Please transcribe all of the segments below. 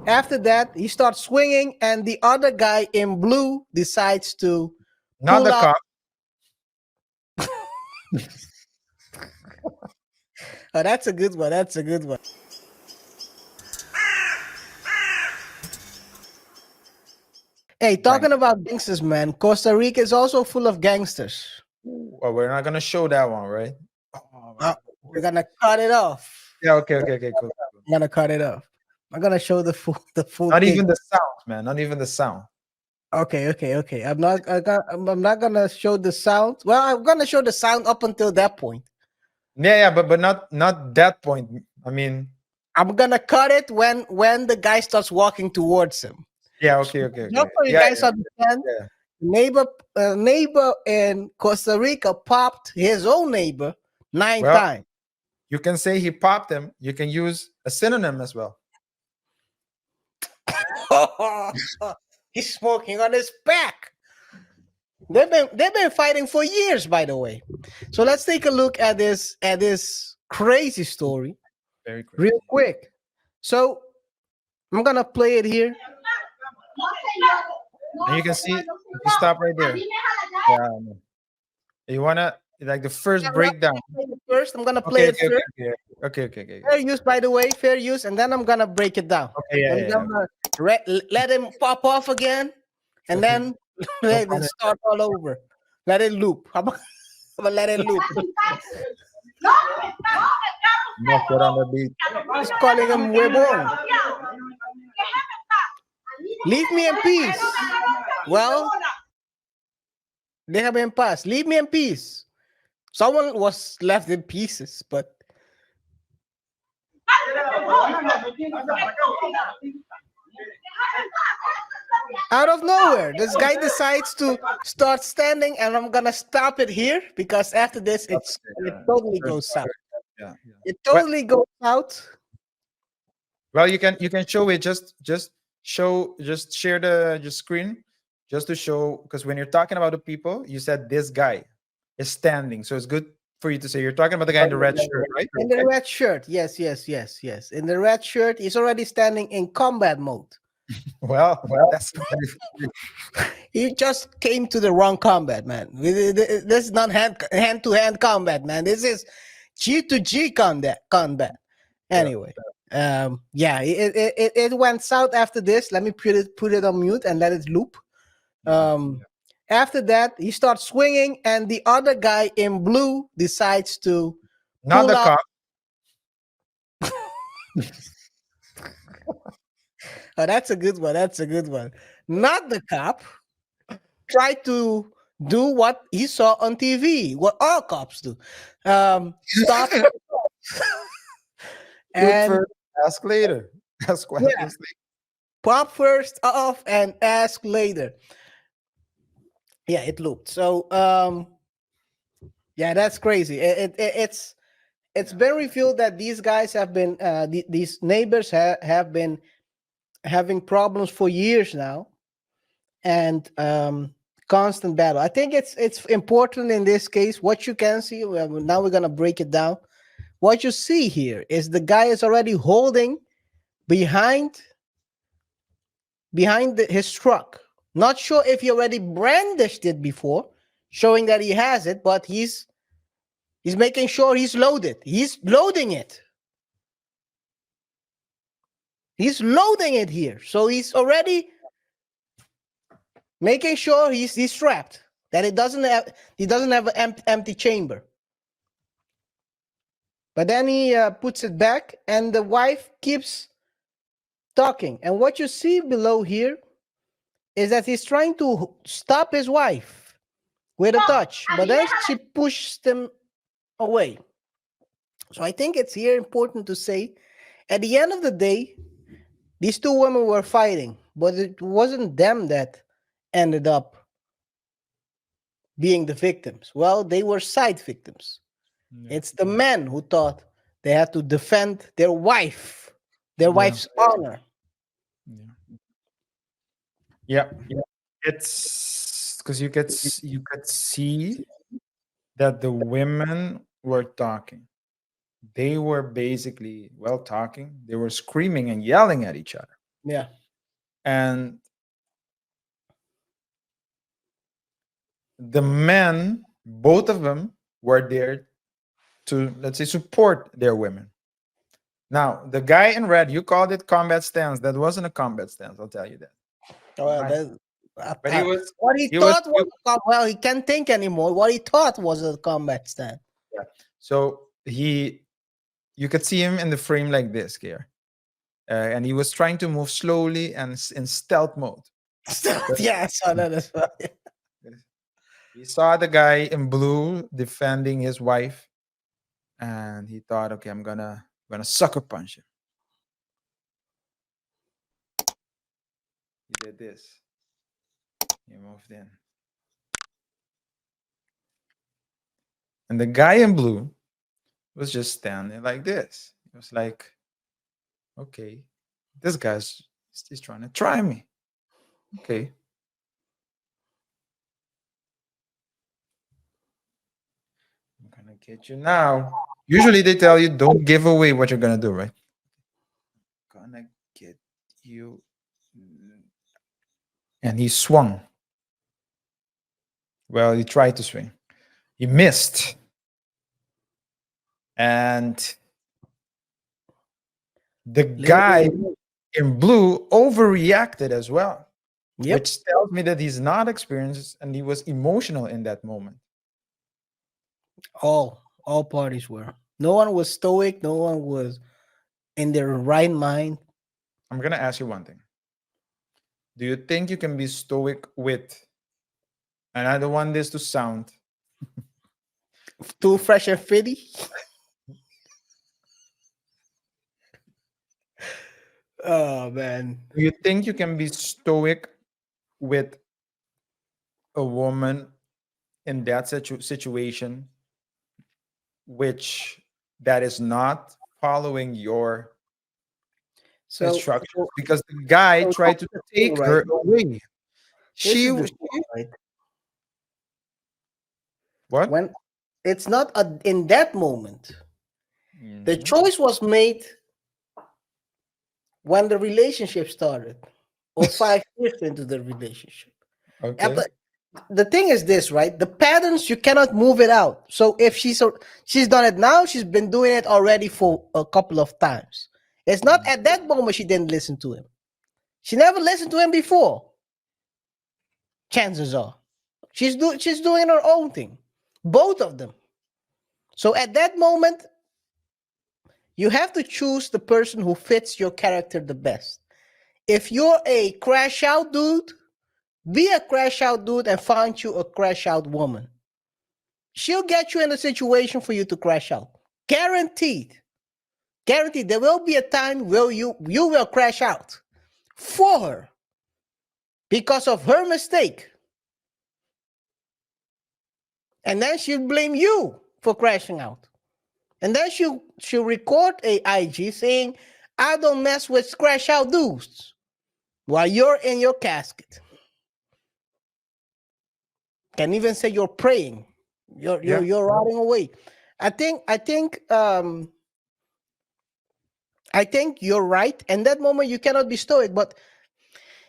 After that, he starts swinging, and the other guy in blue decides to Not pull the out. cop. Oh, that's a good one. That's a good one. Hey, Right. talking about gangsters, man, Costa Rica is also full of gangsters. Well, we're not gonna show that one, right? Oh, Uh, we're gonna cut it off. yeah. Okay. Okay. Okay. Cool. Cool. I'm gonna cut it off. I'm gonna show the full Not thing. even the sound, man. Not even the sound. Okay, okay, okay. I'm not gonna show the sound. Well, I'm gonna show the sound up until that point. Yeah. Yeah. But not that point. I mean. I'm gonna cut it when the guy starts walking towards him. Yeah. Okay. Okay. Just Okay. so you Yeah. guys Yeah. understand, Yeah. neighbor in Costa Rica popped his own neighbor 9 Well, times. you can say he popped him. You can use a synonym as well. He's smoking on his back. They've been fighting for years, by the way. So let's take a look at this crazy story Very crazy. real quick. So I'm gonna play it here. And you can see if you stop right there. Yeah. You wanna like the first breakdown. First, I'm gonna play Okay. it Okay. first. Okay. Okay. Okay. Okay. Fair use, by the way, fair use, and then I'm gonna break it down. Okay. Yeah. I'm Yeah. gonna let him pop off again, and Okay. then No let pun it start all over. Let it loop. I'm gonna let it loop. No foot on the beat. He's calling him huevon. Leave me in peace. Well, déjame en paz. Leave me in peace. Someone was left in pieces, but out of nowhere, this guy decides to start standing, and I'm gonna stop it here because after this, it totally goes south. Yeah. It totally goes out. Well, you can show it. Just share the screen, just to show, because when you're talking about the people, you said this guy is standing, so it's good for you to say you're talking about the guy in the red shirt, right? In the red shirt, yes, yes, yes, yes. In the red shirt, he's already standing in combat mode. Well, that's He just came to the wrong combat, man. This is not hand to hand combat, man. This is G to G combat. Anyway, yeah, it went south after this. Let me put it on mute and let it loop. After that, he starts swinging, and the other guy in blue decides to not pull the out. cop. Oh, that's a good one. That's a good one. Not the cop. Try to do what he saw on TV, what all cops do. Stop Shoot and first, ask later. Ask questions yeah, later. pop first off and ask later. Yeah, it looped. So yeah, that's crazy. It's been revealed that these guys have been these neighbors have been having problems for years now, and constant battle. I think it's important in this case. What you can see, well, now we're gonna break it down. What you see here is the guy is already holding behind his truck. Not sure if he already brandished it before, showing that he has it, but he's making sure he's loaded. He's loading it. He's loading it here. So he's already making sure he's strapped, that he doesn't have an empty chamber. But then he puts it back, and the wife keeps talking. And what you see below here is that he's trying to stop his wife with a touch, but then she pushes him away. So I think it's here important to say, at the end of the day, these two women were fighting, but it wasn't them that ended up being the victims. Well, they were side victims. It's the men who thought they had to defend their wife's honor. Yeah. It's because you could see that the women were talking. They were basically talking. They were screaming and yelling at each other. Yeah. And the men, both of them, were there to, let's say, support their women. Now, the guy in red, you called it combat stance. That wasn't a combat stance, I'll tell you that. Well, Right. that, But what he he was, thought was well, he can't think anymore. What he thought was a combat stand. yeah. So you could see him in the frame like this here. And he was trying to move slowly and in stealth mode. But Yeah, I saw that as well. he saw the guy in blue defending his wife, and he thought, okay, I'm gonna sucker punch him. He did this. He moved in. And the guy in blue was just standing like this. It was like, okay, this guy's he's trying to try me. Okay. I'm gonna get you now. Usually they tell you don't give away what you're gonna do, right? Gonna get you. And he swung. Well, he tried to swing. He missed. And the guy in blue overreacted as well, Yep. which tells me that he's not experienced and he was emotional in that moment. All parties were. No one was stoic. No one was in their right mind. I'm gonna ask you one thing. Do you think you can be stoic with, and I don't want this to sound, Too fresh and fitty. Oh man. do you think you can be stoic with a woman in that situation, which that is not following your So, instructions? Because the guy so tried to take right. her away. This She is the was thing, right? what? When it's not in that moment. The Mhm. choice was made when the relationship started, or 5 years into the relationship. Yeah, Okay. but the thing is this, right? The patterns you cannot move it out. So if she's done it now, she's been doing it already for a couple of times. It's not at that moment she didn't listen to him. She never listened to him before. Chances are, she's doing her own thing, both of them. So at that moment, you have to choose the person who fits your character the best. If you're a crash out dude, be a crash out dude and find you a crash out woman. She'll get you in a situation for you to crash out. Guaranteed. Guaranteed. There will be a time where you will crash out for her because of her mistake. And then she'll blame you for crashing out. And then she'll record a IG saying, I don't mess with crash out dudes while you're in your casket. Can even say you're praying. You're rotting away. I think you're right. In that moment, you cannot be stoic. But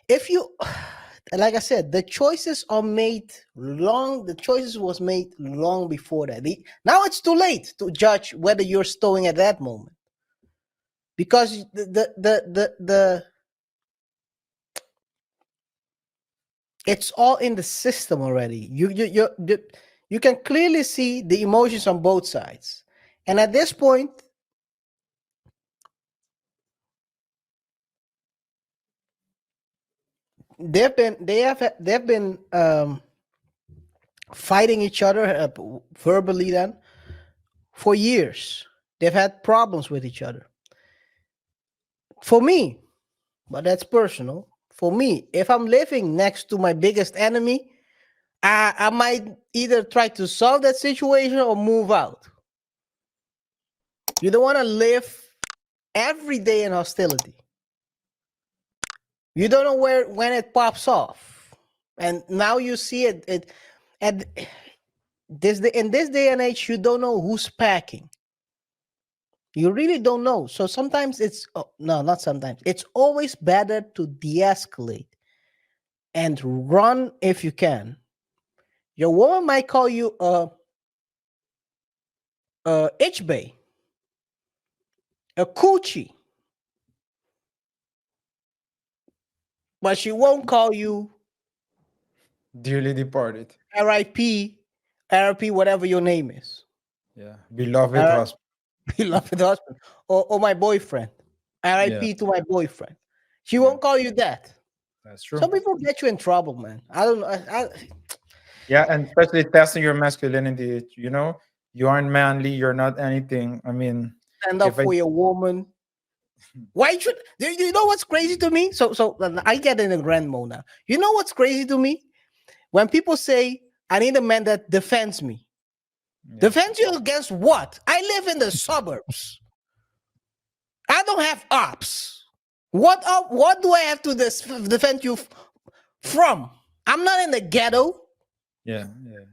if you, like I said, the choices are made long. The choices was made long before that. Now it's too late to judge whether you're stoic at that moment, because the it's all in the system already. You can clearly see the emotions on both sides, and at this point, they've been fighting each other verbally then for years. They've had problems with each other. For me, but that's personal. For me, if I'm living next to my biggest enemy, I might either try to solve that situation or move out. You don't want to live every day in hostility. You don't know when it pops off, and now you see it. And in this day and age, you don't know who's packing. You really don't know. So sometimes it's no, not sometimes. It's always better to de-escalate and run if you can. Your woman might call you a itchbay, a coochie, but she won't call you Dearly departed. RIP, RIP, whatever your name is. Yeah. Beloved Uh, husband. beloved husband, or my boyfriend. Yeah. RIP to my boyfriend. She Yeah. won't call you that. That's Some true. people get you in trouble, man. I don't know. Yeah, and especially testing your masculinity. You aren't manly. You're not anything. I mean, Stand up if I for your woman. Why should you know what's crazy to me? So I get in a grand mode now. You know what's crazy to me? When people say I need a man that defends me. yeah, Defends you against what? I live in the suburbs. I don't have ops. What do I have to defend you from? I'm not in the ghetto. yeah, yeah.